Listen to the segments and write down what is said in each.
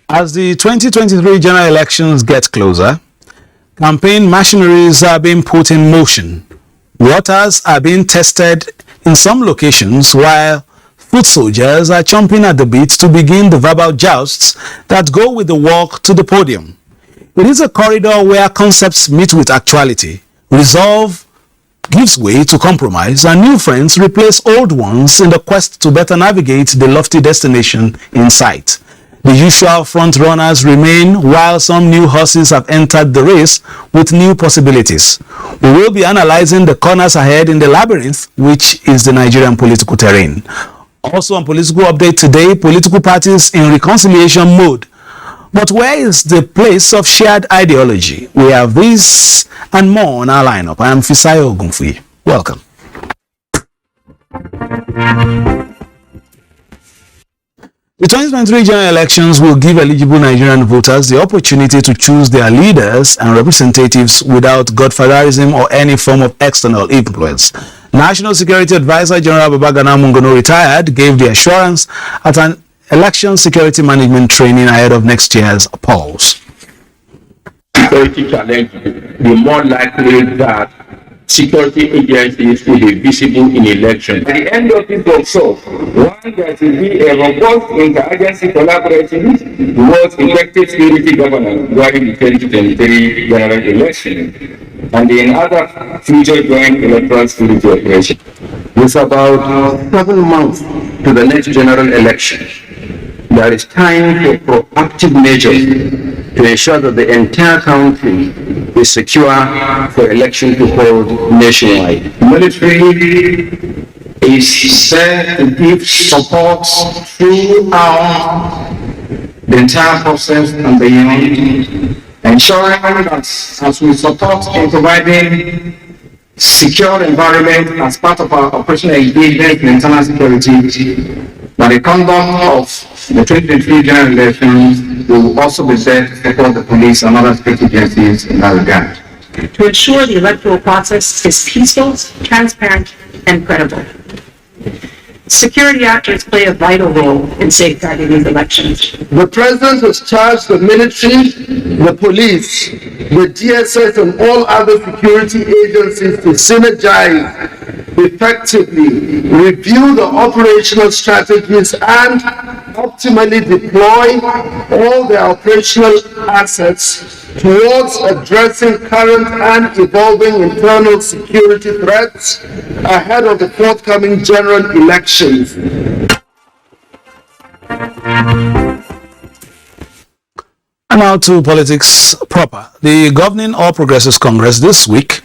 As the 2023 general elections get closer, campaign machineries are being put in motion. Waters are being tested in some locations, while foot soldiers are chomping at the bit to begin the verbal jousts that go with the walk to the podium. It is a corridor where concepts meet with actuality, resolve gives way to compromise, and new friends replace old ones in the quest to better navigate the lofty destination in sight. The usual front runners remain, while some new horses have entered the race with new possibilities. We will be analyzing the corners ahead in the labyrinth, which is the Nigerian political terrain. Also on Political Update today, political parties in reconciliation mode. But where is the place of shared ideology? We have this and more on our lineup. I am Fisayo Ogunfuyi. Welcome. The 2023 general elections will give eligible Nigerian voters the opportunity to choose their leaders and representatives without godfatherism or any form of external influence. National Security Advisor General Babagana Mungono, retired, gave the assurance at an election security management training ahead of next year's polls. Security challenge will be more likely that security agencies will be visible in elections. At the end of this also, one, there will be a robust interagency collaboration towards effective security governance during the 2023 general election and in other future joint electoral security operations. With about 7 months to the next general election, there is time for proactive measures to ensure that the entire country is secure for election to hold nationwide. The military is there to give support throughout the entire process and beyond, ensuring that as we support in providing secure environment as part of our operational engagement in internal security, but the conduct of the 2023 general elections will also be there to support the police and other security agencies in that regard. To ensure the electoral process is peaceful, transparent, and credible. Security actors play a vital role in safeguarding these elections. The President has charged the military, the police, the DSS, and all other security agencies to synergize effectively, review the operational strategies, and optimally deploy all their operational assets towards addressing current and evolving internal security threats ahead of the forthcoming general elections. And now to politics proper. The governing All Progressives Congress this week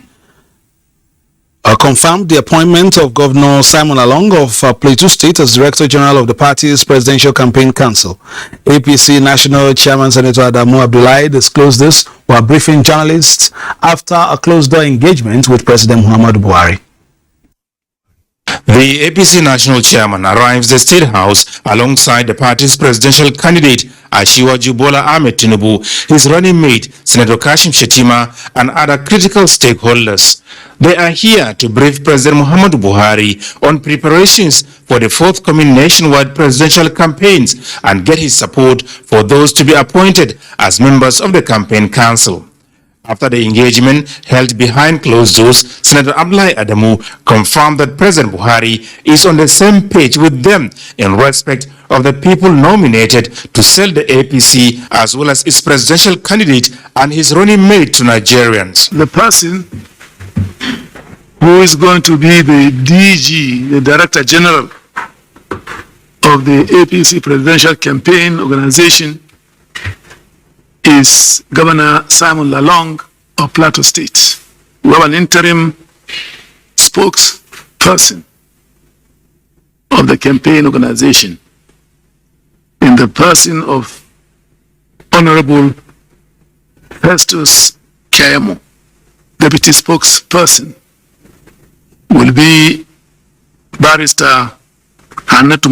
confirmed the appointment of Governor Simon Along of Plateau State as Director General of the party's Presidential Campaign Council. APC National Chairman Senator Adamu Abdullahi disclosed this while briefing journalists after a closed-door engagement with President Muhammadu Buhari. The APC National Chairman arrives the State House alongside the party's presidential candidate Asiwaju Bola Ahmed Tinubu, his running mate Senator Kashim Shettima, and other critical stakeholders. They are here to brief President Muhammadu Buhari on preparations for the forthcoming nationwide presidential campaigns and get his support for those to be appointed as members of the campaign council. After the engagement held behind closed doors, Senator Abdullahi Adamu confirmed that President Buhari is on the same page with them in respect of the people nominated to sell the APC as well as its presidential candidate and his running mate to Nigerians. The person who is going to be the DG, the Director General of the APC Presidential Campaign Organization, is Governor Simon Lalong of Plateau State. We have an interim spokesperson of the campaign organization in the person of Honorable Festus Kayamo. Deputy spokesperson will be Barrister Hannatu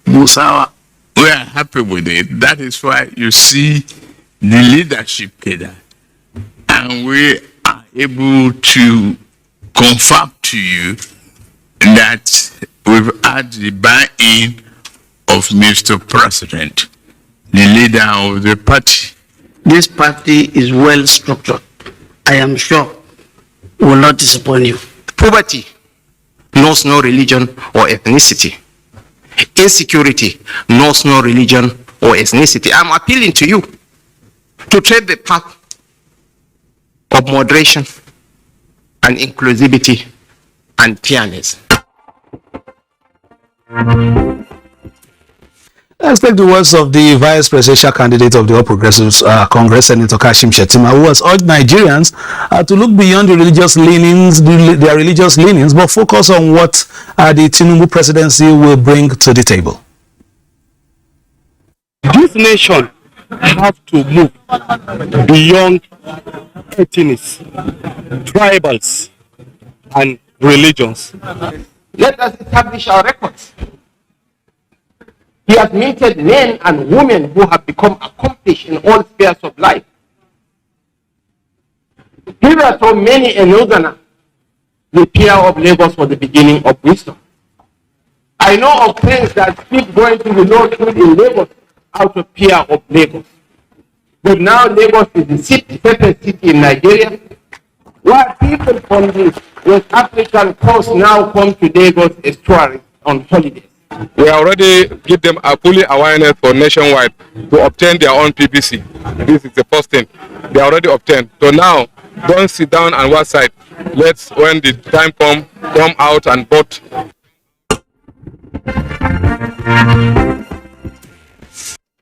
Musawa. We are happy with it. That is why you see the leadership cadre. And we are able to confirm to you that we've had the buy-in of Mr. President, the leader of the party. This party is well structured. I am sure will not disappoint you. Poverty knows no religion or ethnicity. Insecurity knows no religion or ethnicity. I'm appealing to you to tread the path of moderation and inclusivity and fairness. Let's take the words of the vice presidential candidate of the All Progressives Congress, Senator Kashim Shettima, who has urged Nigerians to look beyond the religious leanings, their religious leanings, but focus on what the Tinubu presidency will bring to the table. This nation have to move beyond ethnics, tribals, and religions. Let us establish our records. He has minted men and women who have become accomplished in all spheres of life. Hitherto many a northerner, the peer of Lagos was the beginning of wisdom. I know of friends that keep going to the law school in Lagos out of fear of Lagos. But now Lagos is the safest city in Nigeria, where people from the West African coast now come to Lagos as tourists on holidays. We already give them a fully awareness for nationwide to obtain their own PPC. This is the first thing. They already obtained. So now, don't sit down and watch side. Let's, when the time come out and vote.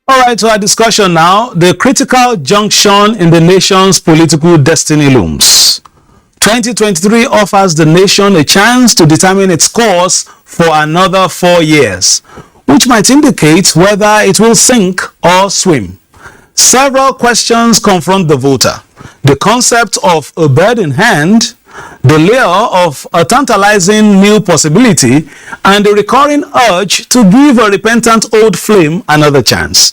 All right, to our discussion now. The critical junction in the nation's political destiny looms. 2023 offers the nation a chance to determine its course for another 4 years, which might indicate whether it will sink or swim. Several questions confront the voter. The concept of a bird in hand, the lure of a tantalizing new possibility, and the recurring urge to give a repentant old flame another chance.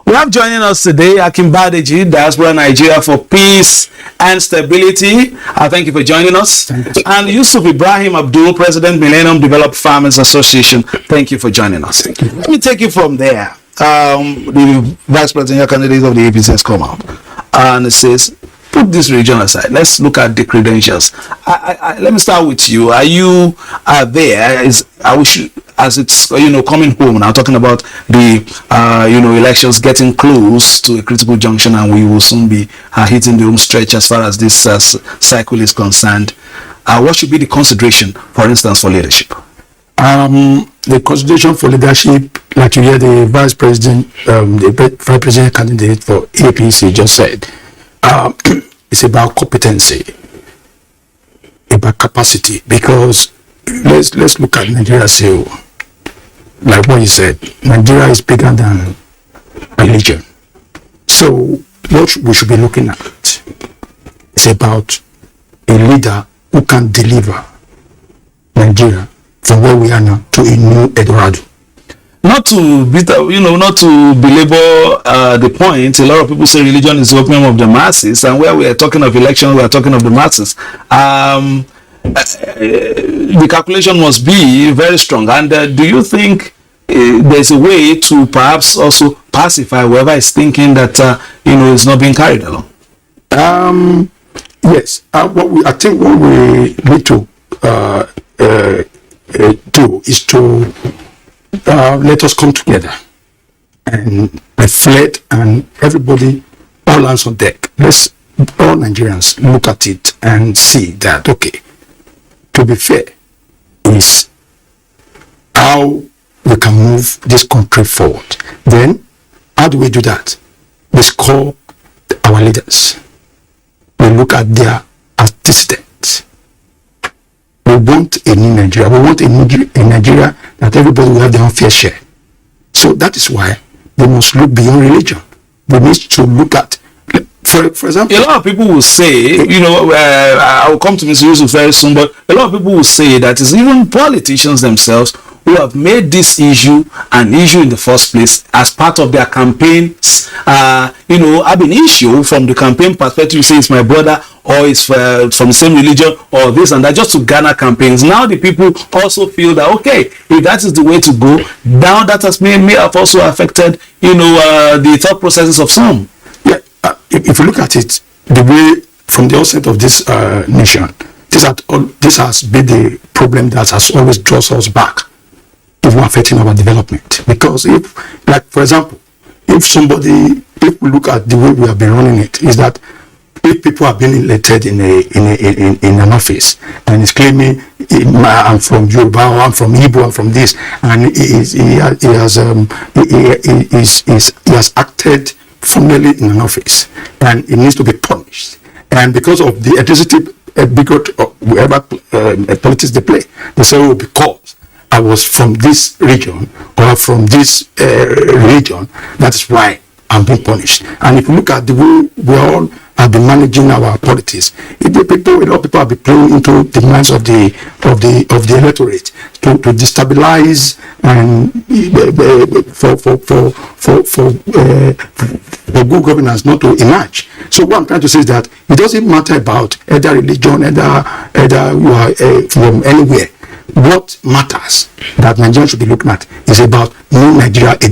We have joining us today Akin Badeji, Diaspora Nigeria for Peace and Stability. Thank you for joining us. And Yusuf Ibrahim Abdul, President, Millennium Developed Farmers Association. Thank you for joining us. Let me take you from there. The Vice Presidential candidate of the APC has come out and it says, put this region aside. Let's look at the credentials. Let me start with you. Are you there? As it's coming home now, talking about the elections getting close to a critical junction, and we will soon be hitting the home stretch as far as this cycle is concerned. What should be the consideration, for instance, for leadership? The consideration for leadership, like you hear the vice president candidate for APC just said, it's about competency, about capacity. Because let's look at Nigeria. So, like what you said, Nigeria is bigger than religion. So what we should be looking at is about a leader who can deliver Nigeria from where we are now to a new Eldorado. Not to belabor the point, a lot of people say religion is the opium of the masses, and where we are talking of election, we are talking of the masses. The calculation must be very strong. And do you think there's a way to perhaps also pacify whoever is thinking that is not being carried along? Yes. I think what we need to do is to let us come together and reflect, and everybody, all hands on deck. Let's all Nigerians look at it and see that, okay, to be fair, is how we can move this country forward. Then, how do we do that? Let's call our leaders. We look at their antecedents. We want a new Nigeria. We want a Nigeria that everybody will have their own fair share. So that is why they must look beyond religion. They need to look at, for example, a lot of people will say, I will come to Mr. Yusuf very soon, but a lot of people will say that it's even politicians themselves who have made this issue an issue in the first place as part of their campaigns. Have an issue from the campaign perspective. You say it's my brother, or it's from the same religion, or this and that, just to garner campaigns. Now the people also feel that, okay, if that is the way to go, now that has may have also affected, the thought processes of some. Yeah, if you look at it, the way from the outset of this nation, this has been the problem that has always draws us back, even affecting our development. Because for example, if we look at the way we have been running it, is that if people have been elected in an office and is claiming I'm from Yoruba, or I'm from Igbo, I'm from this, and he has acted formally in an office, and it needs to be punished. And because of the ethnicity, bigot, or whatever politics they play, they say, oh, because I was from this region or from this religion, that's why I'm being punished. And if you look at the way we all have been managing our politics, a lot of people have been playing into the minds of the electorate to destabilize and for good governance not to emerge. So what I'm trying to say is that it doesn't matter about either religion, either you are from anywhere. What matters that Nigeria should be looking at is about new Nigeria, a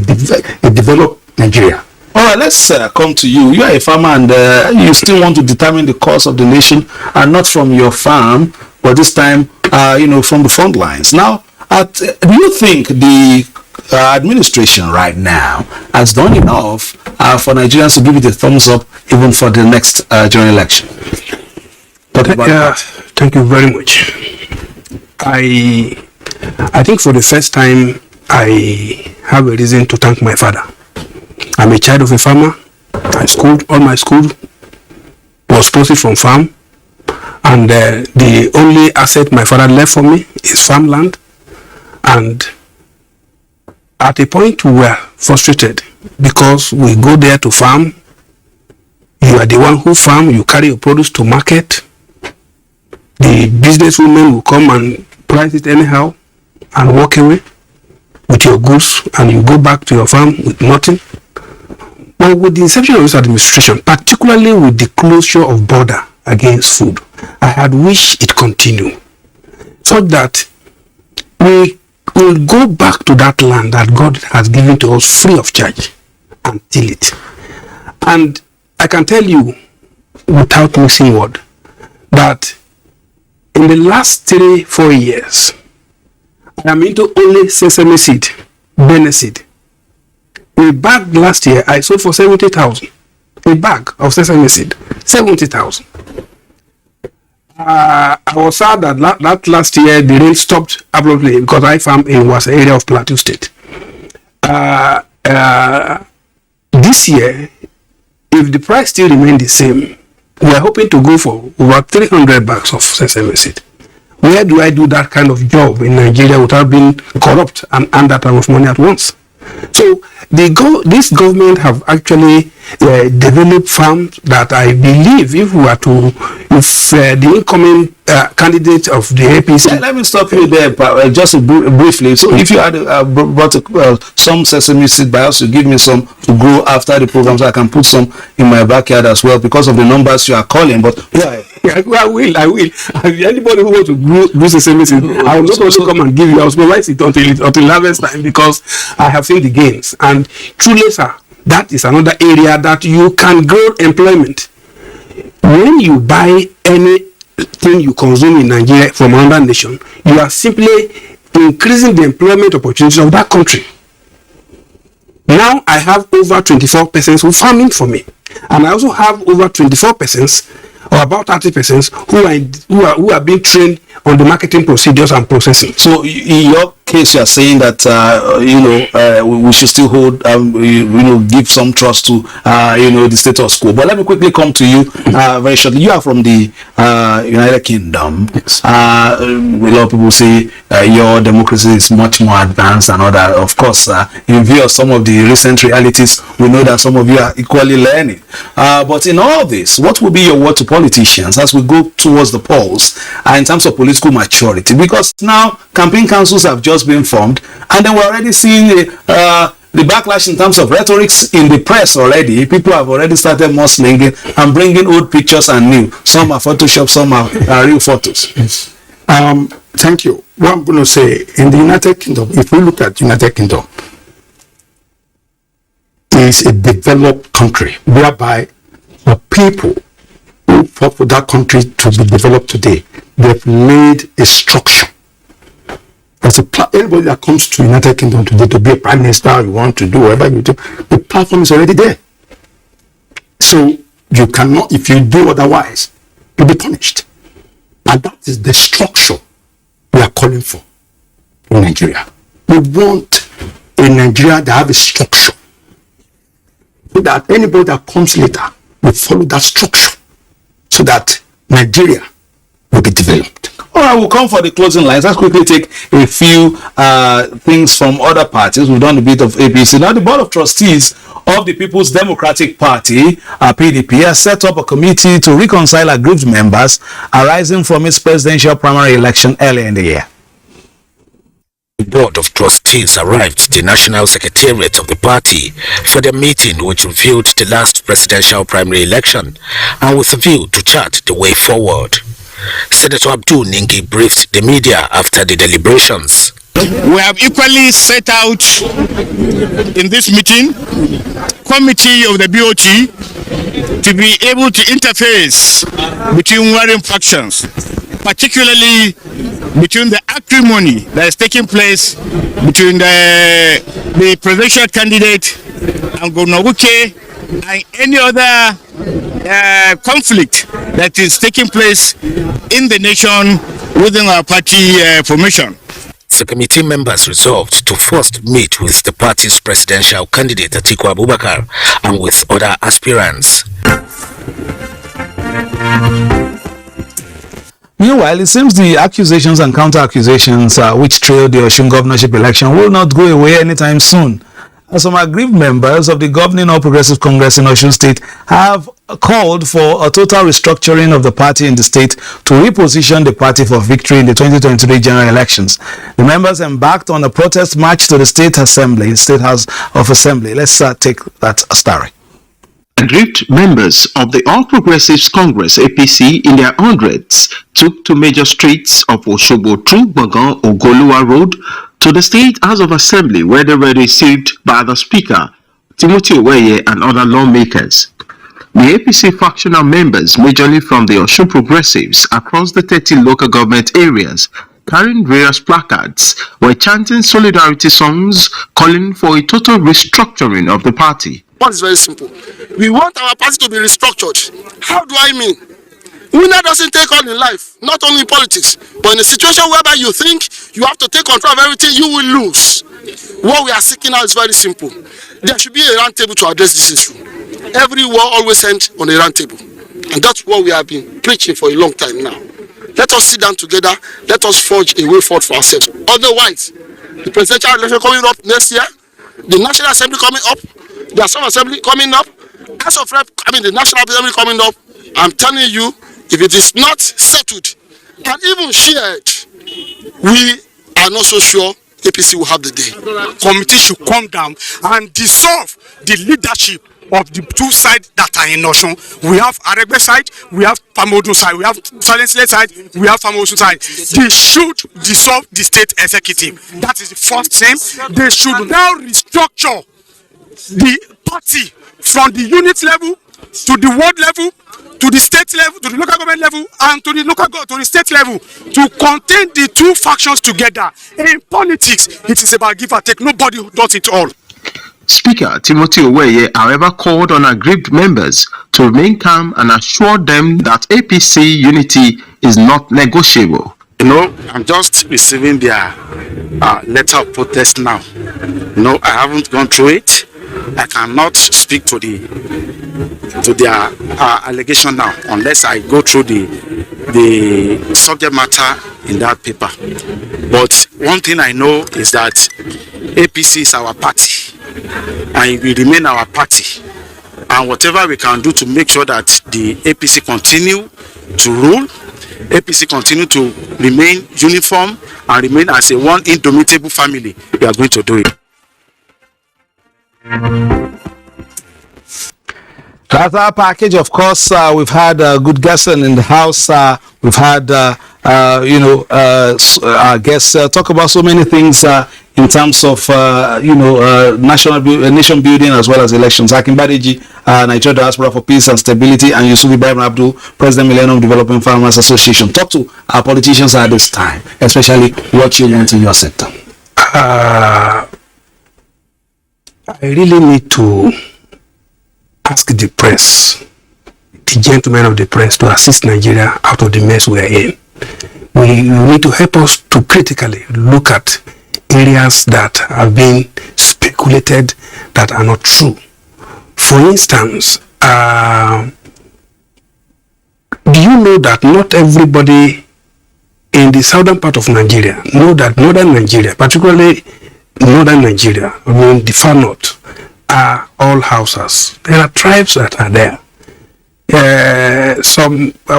developed Nigeria. All right, let's come to you. You are a farmer, and you still want to determine the course of the nation, and not from your farm, but this time, from the front lines. Now, do you think the administration right now has done enough for Nigerians to give it a thumbs up, even for the next general election? Thank you very much. I think for the first time, I have a reason to thank my father. I'm a child of a farmer. All my school was sponsored from farm, and the only asset my father left for me is farmland. And at a point we were frustrated because we go there to farm. You are the one who farm. You carry your produce to market. The businesswomen will come and price it anyhow and walk away with your goods, and you go back to your farm with nothing. But with the inception of this administration, particularly with the closure of border against food, I had wished it continue, so that we will go back to that land that God has given to us free of charge and till it. And I can tell you, without mixing word, that in the last 3-4 years, I am into only sesame seed, Bene seed. A bag last year I sold for 70,000. A bag of sesame seed, 70,000. I was sad that last year the rain stopped abruptly because I farm in was area of Plateau State. This year, if the price still remains the same, we are hoping to go for over 300 bags of sesame seed. Where do I do that kind of job in Nigeria without being corrupt and earn that type of money at once? So this government have actually developed farms that I believe if the incoming candidate of the APC. Let me stop you there, just briefly. So if you had brought some sesame seed by us to give me some to grow after the program, so I can put some in my backyard as well because of the numbers you are calling. But yeah, I will. Anybody who wants to grow sesame seed, I will not also come and give you. I will supervise it until harvest time because I have seen the gains. And truly, sir, that is another area that you can grow employment. When you buy anything you consume in Nigeria from another nation, you are simply increasing the employment opportunities of that country. Now I have over 24 persons who farming for me, and I also have over 24 persons, or about 30 persons, who are being trained on the marketing procedures and processing. So case you are saying that we should still hold give some trust to the status quo. But let me quickly come to you very shortly. You are from the United Kingdom. Yes. A lot of people say your democracy is much more advanced and all that. Of course, in view of some of the recent realities, we know that some of you are equally learning. But in all this, what will be your word to politicians as we go towards the polls in terms of political maturity? Because now campaign councils have just been formed, and then we're already seeing the backlash in terms of rhetorics in the press already. People have already started mudslinging and bringing old pictures and new. Some are Photoshop, some are real photos. Yes. Thank you. What I'm going to say, in the United Kingdom, if we look at United Kingdom, is a developed country whereby the people who fought for that country to be developed today, they've laid a structure. Everybody that comes to United Kingdom today to be a prime minister, you want to do whatever you do, the platform is already there. So you cannot, if you do otherwise, you'll be punished. And that is the structure we are calling for in Nigeria. We want a Nigeria that have a structure, so that anybody that comes later will follow that structure, so that Nigeria will be developed. All right, we'll come for the closing lines. Let's quickly take a few things from other parties. We've done a bit of APC. Now, the Board of Trustees of the People's Democratic Party, PDP, has set up a committee to reconcile aggrieved members arising from its presidential primary election earlier in the year. The Board of Trustees arrived at the National Secretariat of the party for their meeting, which reviewed the last presidential primary election and with a view to chart the way forward. Senator Abdul Ningi briefed the media after the deliberations. We have equally set out in this meeting committee of the BOT to be able to interface between warring factions, particularly between the acrimony that is taking place between the presidential candidate and Governor Wuke and any other conflict that is taking place in the nation within our party formation. The committee members resolved to first meet with the party's presidential candidate Atiku Abubakar and with other aspirants. Meanwhile, it seems the accusations and counter-accusations which trailed the Osun governorship election will not go away anytime soon. Some aggrieved members of the governing All Progressive Congress in Osun State have called for a total restructuring of the party in the state to reposition the party for victory in the 2023 general elections. The members embarked on a protest march to the State House of Assembly. Let's take that story. Aggrieved members of the All Progressives Congress APC in their hundreds took to major streets of Osogbo through Gbogan Ogoluwa Road to the State House of Assembly, where they were received by the Speaker, Timothy Oweye, and other lawmakers. The APC factional members, majorly from the Osun Progressives across the 30 local government areas, carrying various placards, were chanting solidarity songs calling for a total restructuring of the party. One is very simple. We want our party to be restructured. How do I mean? Winner doesn't take on in life, not only in politics, but in a situation whereby you think you have to take control of everything, you will lose. What we are seeking now is very simple. There should be a round table to address this issue. Every war always ends on a round table. And that's what we have been preaching for a long time now. Let us sit down together. Let us forge a way forward for ourselves. Otherwise, the presidential election coming up next year, the National Assembly coming up, the Assembly coming up, the National Assembly coming up, I'm telling you, if it is not settled and even shared, we are not so sure APC will have the day. Committee should come down and dissolve the leadership of the two sides that are in Osun. We have Aregbe side, we have Famodun side, we have Silence side, we have Famosun side. They should dissolve the state executive. That is the first thing. They should now restructure the party from the unit level to the ward level, to the state level, to the local government level, and to the state level, to contain the two factions together. In politics, it is about give or take. Nobody does it all. Speaker Timothy Oweye, however, called on aggrieved members to remain calm and assured them that APC unity is not negotiable. I'm just receiving their letter of protest now. I haven't gone through it. I cannot speak to their allegation now unless I go through the subject matter in that paper. But one thing I know is that APC is our party and it will remain our party. And whatever we can do to make sure that the APC continue to rule, APC continue to remain uniform and remain as a one indomitable family, we are going to do it. That's our package. Of course, we've had good guests in the house. We've had, our guests talk about so many things in terms of, nation building as well as elections. Hakim Badeji, Nigeria Diaspora for Peace and Stability, and Yusuf Ibrahim Abdul, President Millennium Development Farmers Association. Talk to our politicians at this time, especially what you want in your sector. I really need to ask the press, the gentlemen of the press, to assist Nigeria out of the mess we are in. We need to help us to critically look at areas that have been speculated that are not true. For instance, do you know that not everybody in the southern part of Nigeria know that northern Nigeria, particularly northern Nigeria, the far north, are all Hausas. There are tribes that are there. I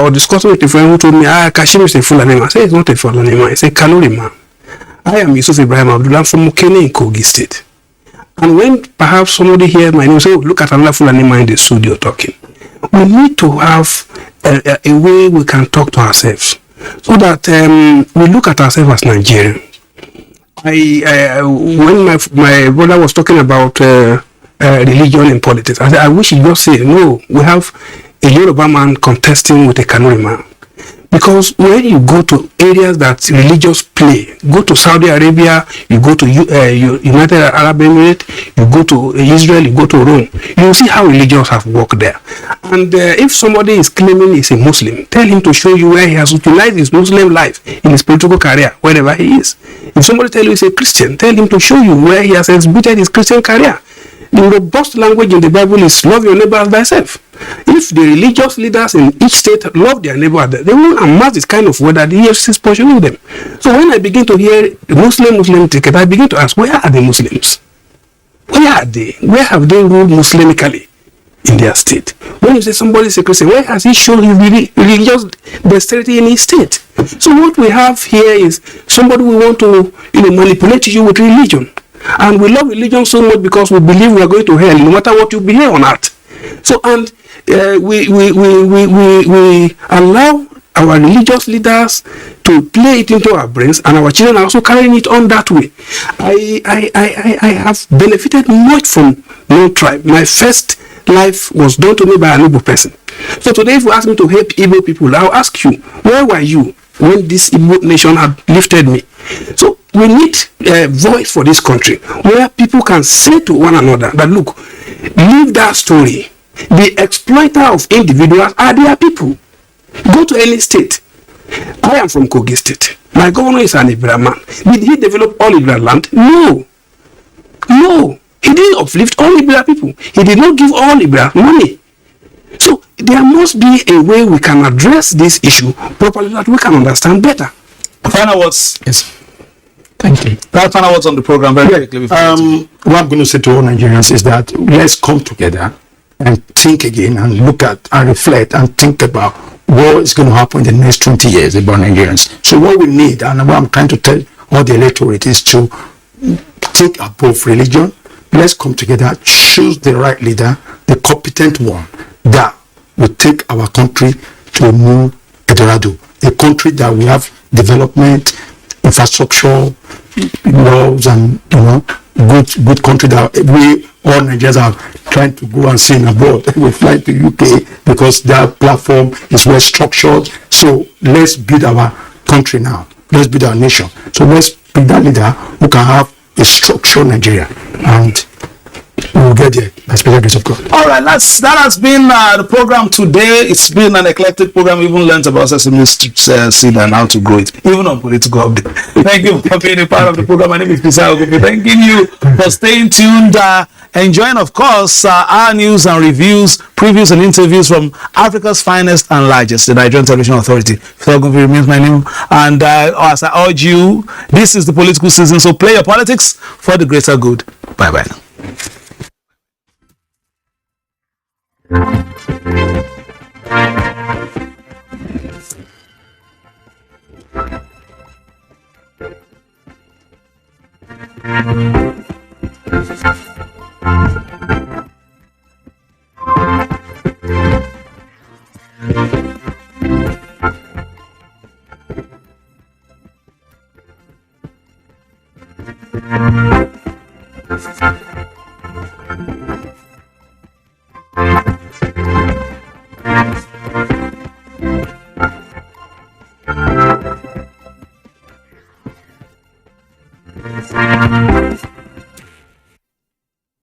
was discussing with a friend who told me, Kashim is a Fulani man. I said, it's not a Fulani man, it's a Kanuri man. I am Yusuf Ibrahim Abdul. I'm from Mukene in Kogi State. And when perhaps somebody hears my name, say, look at another Fulani man in the studio talking. We need to have a way we can talk to ourselves so that we look at ourselves as Nigerians. When my brother was talking about religion in politics, I said, I wish he just said, no, we have a Yoruba man contesting with a Kanuri man. Because when you go to areas that religious play, go to Saudi Arabia, you go to United Arab Emirates, you go to Israel, you go to Rome, you will see how religions have worked there. And if somebody is claiming he's a Muslim, tell him to show you where he has utilized his Muslim life in his political career, wherever he is. If somebody tells you he's a Christian, tell him to show you where he has exhibited his Christian career. The robust language in the Bible is love your neighbor as thyself. If the religious leaders in each state love their neighbor, they will amass this kind of word that the EFCC is pursuing them. So when I begin to hear Muslim ticket, I begin to ask, where are the Muslims? Where are they? Where have they ruled Muslimically in their state? When you say somebody is a Christian, where has he shown his religious dexterity in his state? So what we have here is somebody we want to manipulate you with religion. And we love religion so much because we believe we are going to hell no matter what you behave on earth. So and we allow our religious leaders to play it into our brains, and our children are also carrying it on that way. I have benefited much from no tribe. My first life was done to me by an Igbo person. So today, if you ask me to help Igbo people, I'll ask you, where were you when this Igbo nation had lifted me? So we need a voice for this country where people can say to one another that, look, leave that story. The exploiter of individuals are their people. Go to any state. I am from Kogi State. My governor is an Ibra man. Did he develop all Ibra land? No. No. He didn't uplift all Ibra people. He did not give all Ibra money. So there must be a way we can address this issue properly that we can understand better. Final words. Yes. Thank you. Final words on the program very quickly. What I'm going to say to all Nigerians is that let's come together and think again and look at and reflect and think about what is going to happen in the next 20 years about Nigerians. So what we need, and what I'm trying to tell all the electorate, is to think above religion. Let's come together, choose the right leader, the competent one that will take our country to a new Eldorado, a country that we have development, infrastructure, laws, and good country that we all Nigerians are trying to go and sing abroad. We fly to UK because their platform is well structured. So let's build our country now. Let's build our nation. So let's build that leader who can have a structured Nigeria. And We will get there by special grace of God. All right, that has been the program today. It's been an eclectic program. We even learned about sesame seed and how to grow it, even on political update. Thank you for being a part of the program. My name is Pisa Ogope. Thanking you for staying tuned, enjoying, of course, our news and reviews, previews and interviews from Africa's finest and largest, the Nigerian Television Authority. Pisa Ogope remains my name. And as I urge you, this is the political season, so play your politics for the greater good. Bye-bye now.